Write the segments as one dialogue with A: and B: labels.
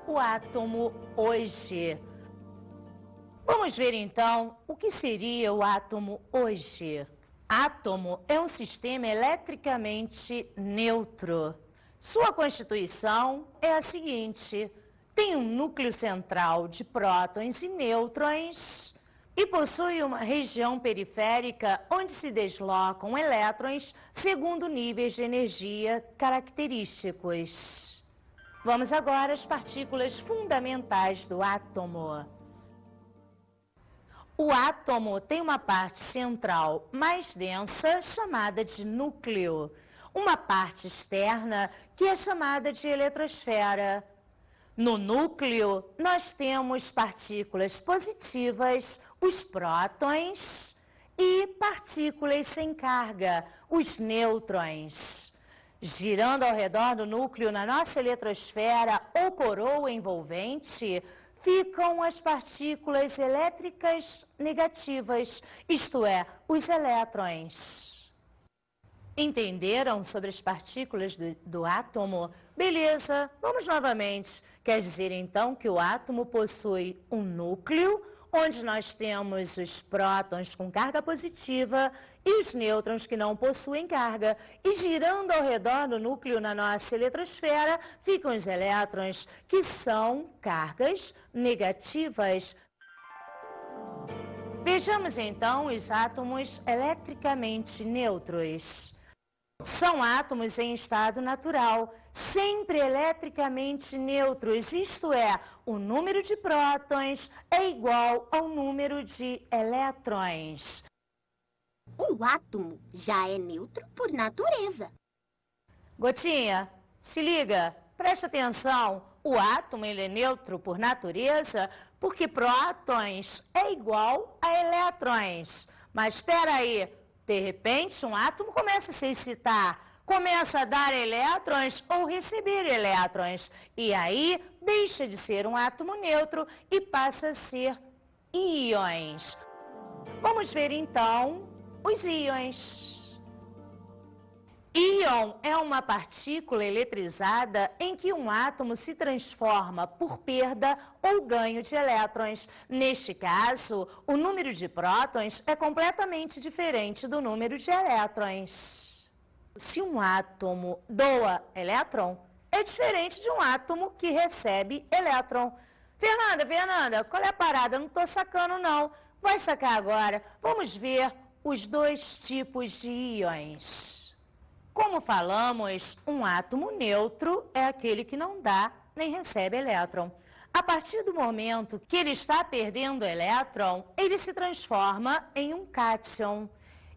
A: o átomo hoje. Vamos ver então o que seria o átomo hoje. Átomo é um sistema eletricamente neutro. Sua constituição é a seguinte: tem um núcleo central de prótons e nêutrons e possui uma região periférica onde se deslocam elétrons segundo níveis de energia característicos. Vamos agora às partículas fundamentais do átomo. O átomo tem uma parte central mais densa, chamada de núcleo, uma parte externa, que é chamada de eletrosfera. No núcleo, nós temos partículas positivas, os prótons, e partículas sem carga, os nêutrons. Girando ao redor do núcleo na nossa eletrosfera ou coroa envolvente, ficam as partículas elétricas negativas, isto é, os elétrons. Entenderam sobre as partículas do átomo? Beleza, vamos novamente. Quer dizer então que o átomo possui um núcleo, onde nós temos os prótons com carga positiva e os nêutrons que não possuem carga. E girando ao redor do núcleo na nossa eletrosfera, ficam os elétrons, que são cargas negativas. Vejamos então os átomos eletricamente neutros. São átomos em estado natural, sempre eletricamente neutros, isto é, o número de prótons é igual ao número de elétrons.
B: O átomo já é neutro por natureza.
A: Gotinha, se liga, presta atenção, o átomo ele é neutro por natureza porque prótons é igual a elétrons. Mas espera aí, de repente um átomo começa a se excitar, começa a dar elétrons ou receber elétrons. E aí deixa de ser um átomo neutro e passa a ser íons. Vamos ver então os íons. Íon é uma partícula eletrizada em que um átomo se transforma por perda ou ganho de elétrons. Neste caso, o número de prótons é completamente diferente do número de elétrons. Se um átomo doa elétron, é diferente de um átomo que recebe elétron. Fernanda, qual é a parada? Eu não estou sacando não. Vai sacar agora. Vamos ver os dois tipos de íons. Como falamos, um átomo neutro é aquele que não dá nem recebe elétron. A partir do momento que ele está perdendo elétron, ele se transforma em um cátion.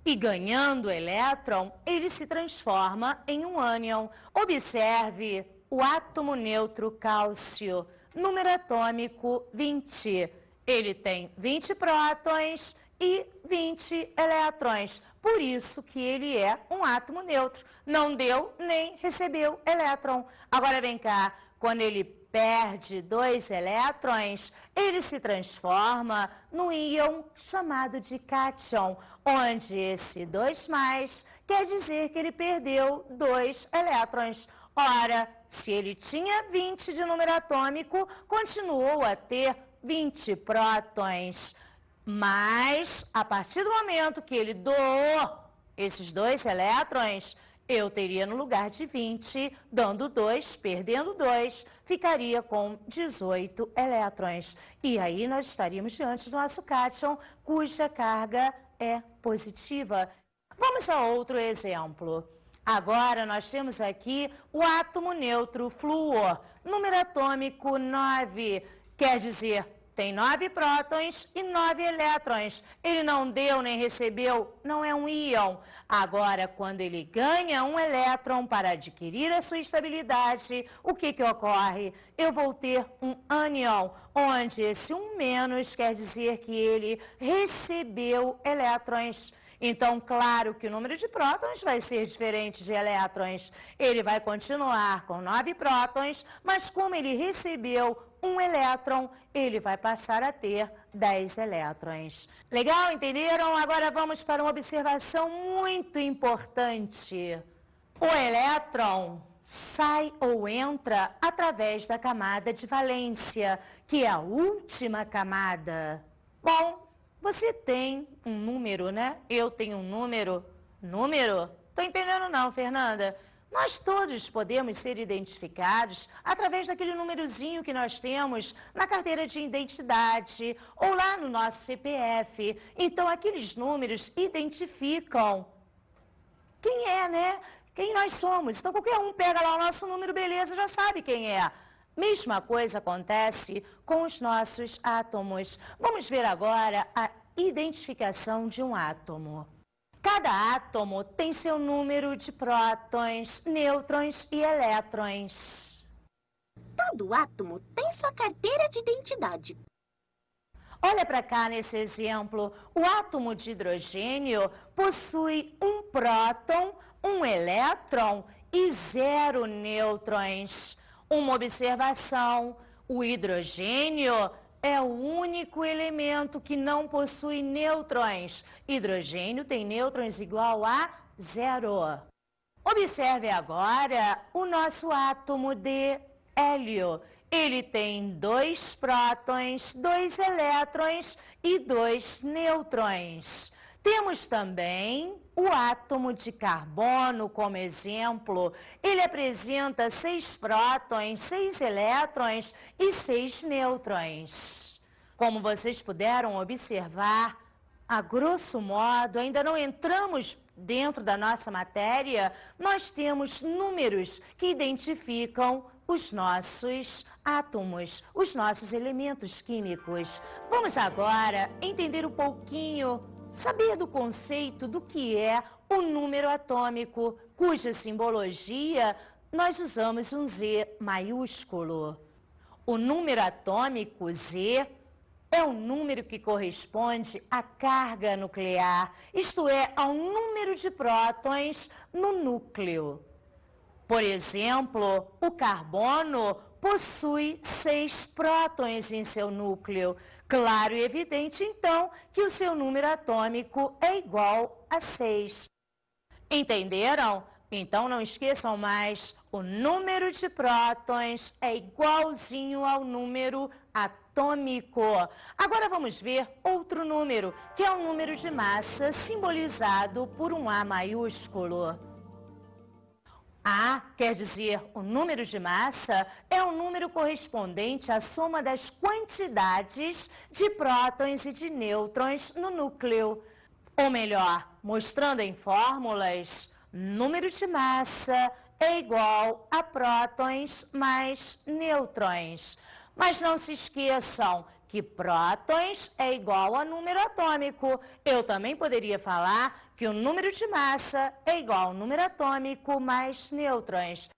A: E ganhando elétron, ele se transforma em um ânion. Observe o átomo neutro cálcio, número atômico 20. Ele tem 20 prótons e 20 elétrons. Por isso que ele é um átomo neutro. Não deu nem recebeu elétron. Agora vem cá, quando ele perde 2 elétrons, ele se transforma num íon chamado de cátion, onde esse 2+ quer dizer que ele perdeu 2 elétrons. Ora, se ele tinha 20 de número atômico, continuou a ter 20 prótons. Mas, a partir do momento que ele doou esses 2 elétrons, eu teria no lugar de 20, dando 2, perdendo 2, ficaria com 18 elétrons. E aí nós estaríamos diante do nosso cátion, cuja carga é positiva. Vamos a outro exemplo. Agora nós temos aqui o átomo neutro flúor, número atômico 9, quer dizer, tem 9 prótons e 9 elétrons. Ele não deu nem recebeu, não é um íon. Agora, quando ele ganha um elétron para adquirir a sua estabilidade, o que ocorre? Eu vou ter um ânion, onde esse 1- quer dizer que ele recebeu elétrons. Então, claro que o número de prótons vai ser diferente de elétrons. Ele vai continuar com 9 prótons, mas como ele recebeu um elétron, ele vai passar a ter 10 elétrons. Legal, entenderam? Agora vamos para uma observação muito importante. O elétron sai ou entra através da camada de valência, que é a última camada. Bom, você tem um número, né? Eu tenho um número. Número? Tô entendendo não, Fernanda. Nós todos podemos ser identificados através daquele númerozinho que nós temos na carteira de identidade ou lá no nosso CPF. Então, aqueles números identificam quem é, né? Quem nós somos. Então, qualquer um pega lá o nosso número, beleza, já sabe quem é. Mesma coisa acontece com os nossos átomos. Vamos ver agora a identificação de um átomo. Cada átomo tem seu número de prótons, nêutrons e elétrons.
B: Todo átomo tem sua carteira de identidade.
A: Olha para cá nesse exemplo. O átomo de hidrogênio possui um próton, um elétron e 0 nêutrons. Uma observação: o hidrogênio é o único elemento que não possui nêutrons. Hidrogênio tem nêutrons igual a 0. Observe agora o nosso átomo de hélio. Ele tem 2 prótons, 2 elétrons e 2 nêutrons. Temos também o átomo de carbono como exemplo. Ele apresenta 6 prótons, 6 elétrons e 6 nêutrons. Como vocês puderam observar, a grosso modo, ainda não entramos dentro da nossa matéria, nós temos números que identificam os nossos átomos, os nossos elementos químicos. Vamos agora entender um pouquinho, saber do conceito do que é o número atômico, cuja simbologia nós usamos um Z maiúsculo. O número atômico Z é um número que corresponde à carga nuclear, isto é, ao número de prótons no núcleo. Por exemplo, o carbono possui 6 prótons em seu núcleo. Claro e evidente, então, que o seu número atômico é igual a 6. Entenderam? Então, não esqueçam mais, o número de prótons é igualzinho ao número atômico. Agora vamos ver outro número, que é o número de massa simbolizado por um A maiúsculo. A quer dizer o número de massa, é o número correspondente à soma das quantidades de prótons e de nêutrons no núcleo. Ou melhor, mostrando em fórmulas, número de massa é igual a prótons mais nêutrons. Mas não se esqueçam que prótons é igual a número atômico. Eu também poderia falar que o número de massa é igual ao número atômico mais nêutrons.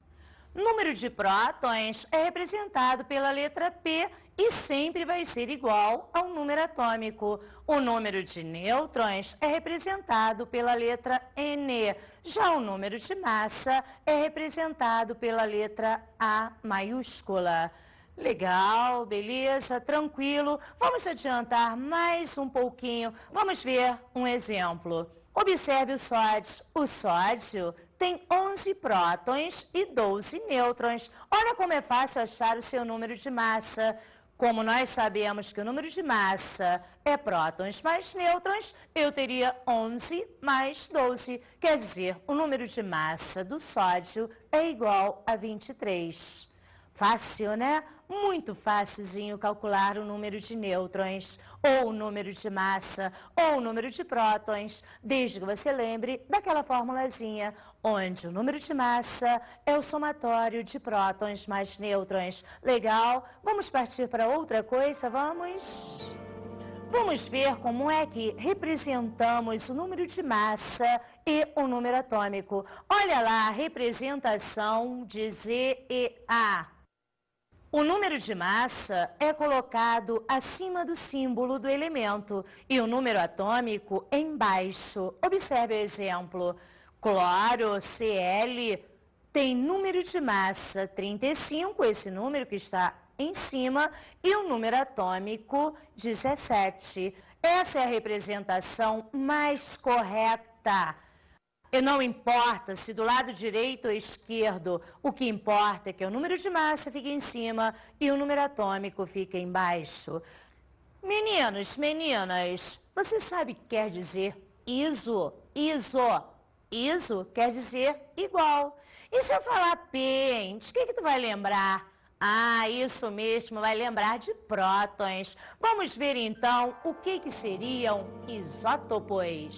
A: Número de prótons é representado pela letra P e sempre vai ser igual ao número atômico. O número de nêutrons é representado pela letra N. Já o número de massa é representado pela letra A maiúscula. Legal, beleza, tranquilo. Vamos adiantar mais um pouquinho. Vamos ver um exemplo. Observe o sódio. O sódio tem 11 prótons e 12 nêutrons. Olha como é fácil achar o seu número de massa. Como nós sabemos que o número de massa é prótons mais nêutrons, eu teria 11 mais 12. Quer dizer, o número de massa do sódio é igual a 23. Fácil, né? Muito facilzinho calcular o número de nêutrons, ou o número de massa, ou o número de prótons, desde que você lembre daquela formulazinha, onde o número de massa é o somatório de prótons mais nêutrons. Legal? Vamos partir para outra coisa, vamos? Vamos ver como é que representamos o número de massa e o número atômico. Olha lá a representação de ZeA. O número de massa é colocado acima do símbolo do elemento e o número atômico embaixo. Observe o exemplo. Cloro, Cl, tem número de massa 35, esse número que está em cima, e o número atômico 17. Essa é a representação mais correta. E não importa se do lado direito ou esquerdo, o que importa é que o número de massa fica em cima e o número atômico fica embaixo. Meninos, meninas, você sabe o que quer dizer iso? Iso quer dizer igual. E se eu falar pente, o que tu vai lembrar? Ah, isso mesmo, vai lembrar de prótons. Vamos ver então o que seriam isótopos.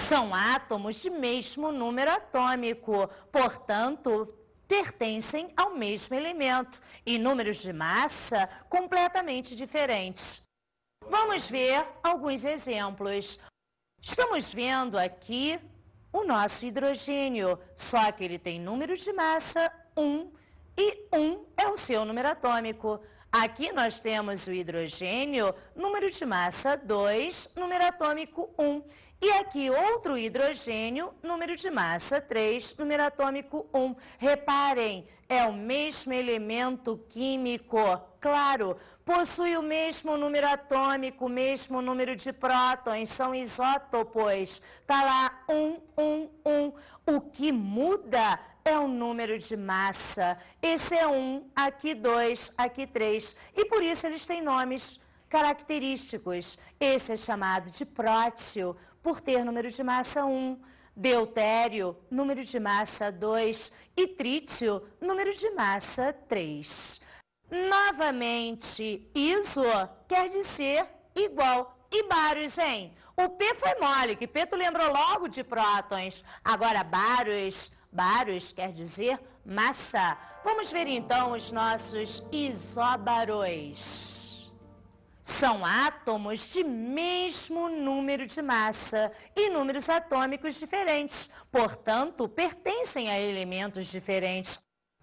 A: São átomos de mesmo número atômico, portanto, pertencem ao mesmo elemento e números de massa completamente diferentes. Vamos ver alguns exemplos. Estamos vendo aqui o nosso hidrogênio, só que ele tem número de massa 1 e 1 é o seu número atômico. Aqui nós temos o hidrogênio, número de massa 2, número atômico 1. E aqui outro hidrogênio, número de massa 3, número atômico 1. Reparem, é o mesmo elemento químico, claro, possui o mesmo número atômico, o mesmo número de prótons, são isótopos. Está lá 1, 1, 1. O que muda é o número de massa. Esse é 1, aqui 2, aqui 3. E por isso eles têm nomes característicos. Esse é chamado de prótio, por ter número de massa 1, deutério, número de massa 2 e trítio, número de massa 3. Novamente, iso quer dizer igual. E baros, hein? O P foi mole, que P tu lembrou logo de prótons. Agora, baros quer dizer massa. Vamos ver então os nossos isóbaros. São átomos de mesmo número de massa e números atômicos diferentes, portanto, pertencem a elementos diferentes.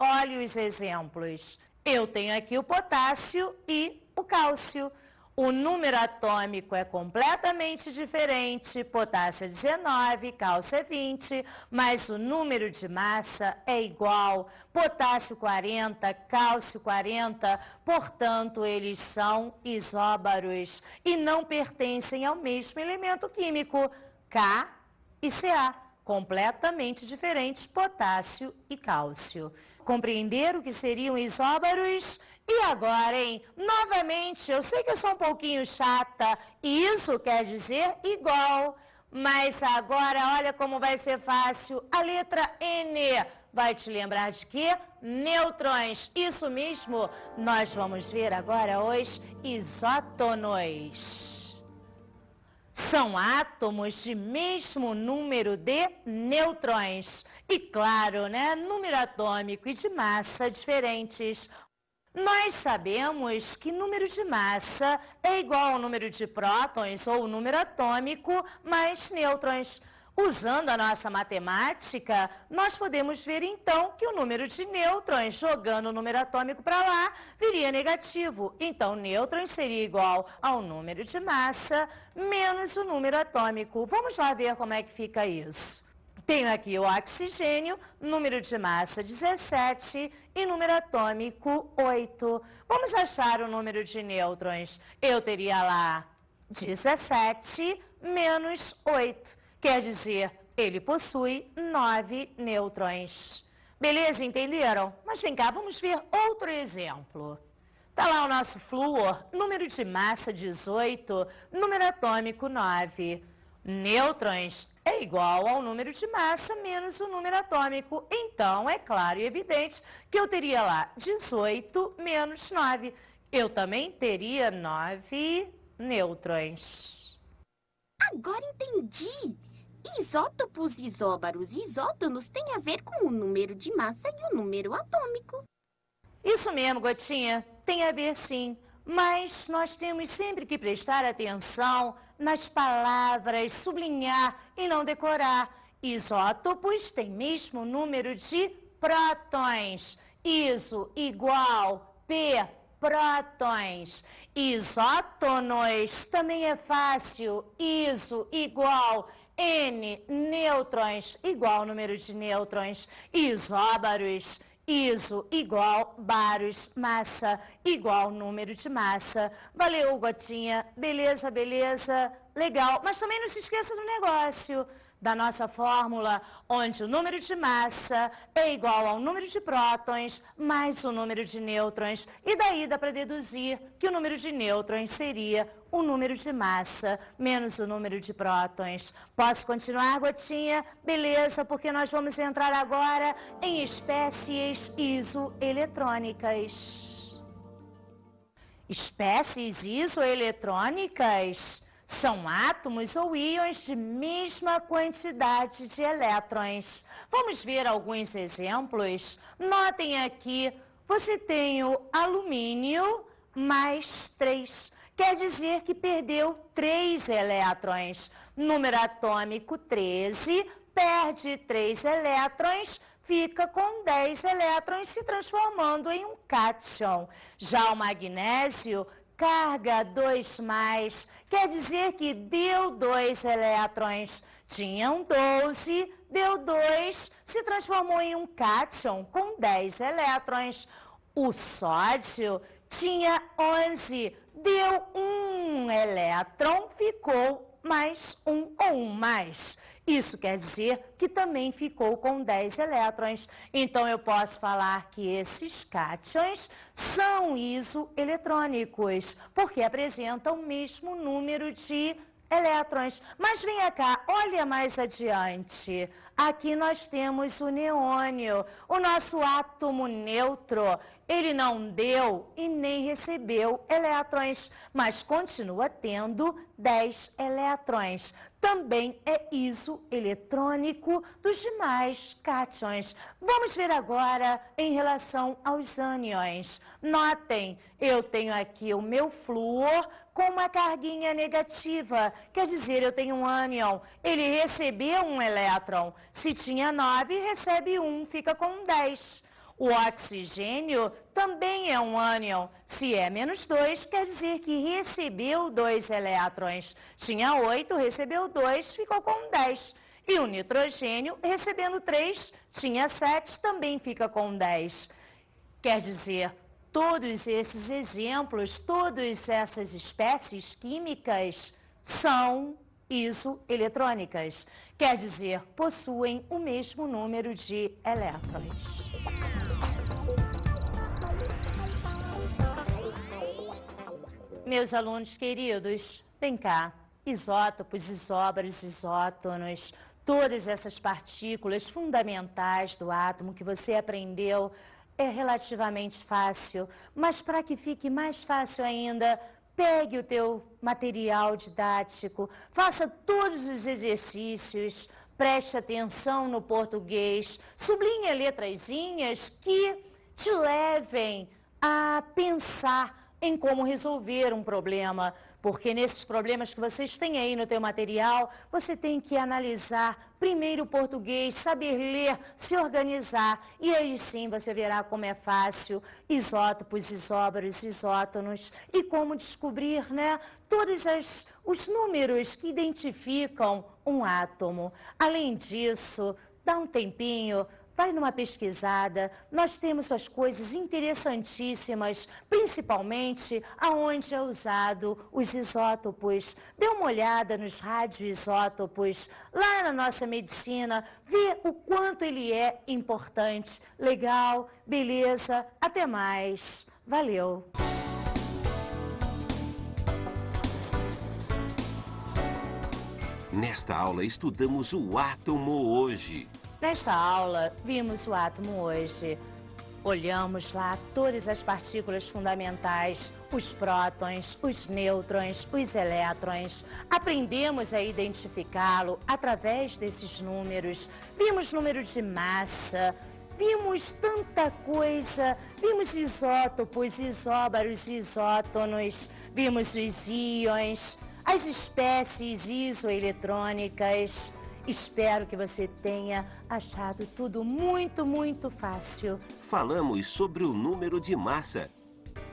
A: Olhe os exemplos. Eu tenho aqui o potássio e o cálcio. O número atômico é completamente diferente, potássio é 19, cálcio é 20, mas o número de massa é igual, potássio 40, cálcio 40, portanto, eles são isóbaros e não pertencem ao mesmo elemento químico, K e Ca, completamente diferentes, potássio e cálcio. Compreenderam o que seriam isóbaros? E agora, hein? Novamente, eu sei que eu sou um pouquinho chata, e isso quer dizer igual. Mas agora, olha como vai ser fácil. A letra N vai te lembrar de quê? Nêutrons. Isso mesmo, nós vamos ver agora os isótonos. São átomos de mesmo número de nêutrons. E claro, né? Número atômico e de massa diferentes. Nós sabemos que número de massa é igual ao número de prótons ou número atômico mais nêutrons. Usando a nossa matemática, nós podemos ver então que o número de nêutrons, jogando o número atômico para lá, viria negativo. Então, nêutrons seria igual ao número de massa menos o número atômico. Vamos lá ver como é que fica isso. Tenho aqui o oxigênio, número de massa 17 e número atômico 8. Vamos achar o número de nêutrons. Eu teria lá 17 menos 8. Quer dizer, ele possui 9 nêutrons. Beleza, entenderam? Mas vem cá, vamos ver outro exemplo. Está lá o nosso flúor, número de massa 18, número atômico 9. Nêutrons é igual ao número de massa menos o número atômico. Então, é claro e evidente que eu teria lá 18 menos 9. Eu também teria 9 nêutrons.
B: Agora entendi. Isótopos, isóbaros e isótonos têm a ver com o número de massa e o número atômico.
A: Isso mesmo, Gotinha. Tem a ver sim. Mas nós temos sempre que prestar atenção nas palavras, sublinhar e não decorar. Isótopos têm mesmo número de prótons. Iso igual P, prótons. Isótonos também é fácil. Iso igual N, nêutrons, igual ao número de nêutrons. Isóbaros, iso igual baros, massa, igual número de massa. Valeu, Gotinha. Beleza, beleza. Legal. Mas também não se esqueça do negócio. da nossa fórmula, onde o número de massa é igual ao número de prótons mais o número de nêutrons. E daí dá para deduzir que o número de nêutrons seria o número de massa menos o número de prótons. Posso continuar, Gotinha? Beleza, porque nós vamos entrar agora em espécies isoeletrônicas. Espécies isoeletrônicas são átomos ou íons de mesma quantidade de elétrons. Vamos ver alguns exemplos? Notem aqui, você tem o alumínio mais 3. Quer dizer que perdeu 3 elétrons. Número atômico 13, perde 3 elétrons, fica com 10 elétrons, se transformando em um cátion. Já o magnésio, carga 2+, quer dizer que deu 2 elétrons. Tinham 12, deu 2, se transformou em um cátion com 10 elétrons. O sódio tinha 11, deu 1 elétron, ficou mais 1 ou 1+. Isso quer dizer que também ficou com 10 elétrons. Então, eu posso falar que esses cátions são isoeletrônicos, porque apresentam o mesmo número de elétrons. Mas venha cá, olha mais adiante. Aqui nós temos o neônio, o nosso átomo neutro. Ele não deu e nem recebeu elétrons, mas continua tendo 10 elétrons. Também é isoeletrônico dos demais cátions. Vamos ver agora em relação aos ânions. Notem, eu tenho aqui o meu flúor com uma carguinha negativa. Quer dizer, eu tenho um ânion. Ele recebeu um elétron. Se tinha 9, recebe 1, fica com 10. O oxigênio também é um ânion. Se é -2, quer dizer que recebeu 2 elétrons. Tinha 8, recebeu 2, ficou com 10. E o nitrogênio, recebendo 3, tinha 7, também fica com 10. Quer dizer, todos esses exemplos, todas essas espécies químicas são isoeletrônicas. Quer dizer, possuem o mesmo número de elétrons. Meus alunos queridos, vem cá. Isótopos, isóbaros, isótonos, todas essas partículas fundamentais do átomo que você aprendeu é relativamente fácil, mas para que fique mais fácil ainda, pegue o teu material didático, faça todos os exercícios, preste atenção no português, sublinhe letrazinhas que te levem a pensar em como resolver um problema, porque nesses problemas que vocês têm aí no teu material, você tem que analisar primeiro o português, saber ler, se organizar, e aí sim você verá como é fácil, isótopos, isóbaros, isótonos, e como descobrir, né, todos os números que identificam um átomo. Além disso, dá um tempinho, vai numa pesquisada, nós temos as coisas interessantíssimas, principalmente aonde é usado os isótopos. Dê uma olhada nos radioisótopos, lá na nossa medicina, vê o quanto ele é importante. Legal, beleza, até mais. Valeu!
C: Nesta aula estudamos o átomo hoje.
A: Nesta aula, vimos o átomo hoje. Olhamos lá todas as partículas fundamentais, os prótons, os nêutrons, os elétrons. Aprendemos a identificá-lo através desses números. Vimos número de massa, vimos tanta coisa. Vimos isótopos, isóbaros, isótonos. Vimos os íons, as espécies isoeletrônicas. Espero que você tenha achado tudo muito, muito fácil.
C: Falamos sobre o número de massa.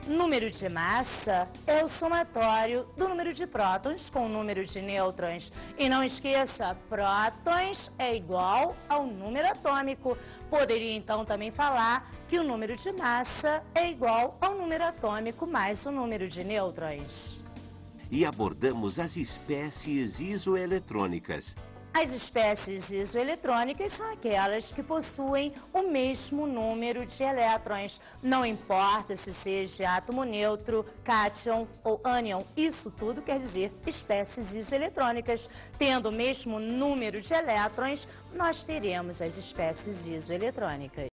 A: Número de massa é o somatório do número de prótons com o número de nêutrons. E não esqueça, prótons é igual ao número atômico. Poderia então também falar que o número de massa é igual ao número atômico mais o número de nêutrons.
C: E abordamos as espécies isoeletrônicas.
A: As espécies isoeletrônicas são aquelas que possuem o mesmo número de elétrons. Não importa se seja átomo neutro, cátion ou ânion, isso tudo quer dizer espécies isoeletrônicas. Tendo o mesmo número de elétrons, nós teremos as espécies isoeletrônicas.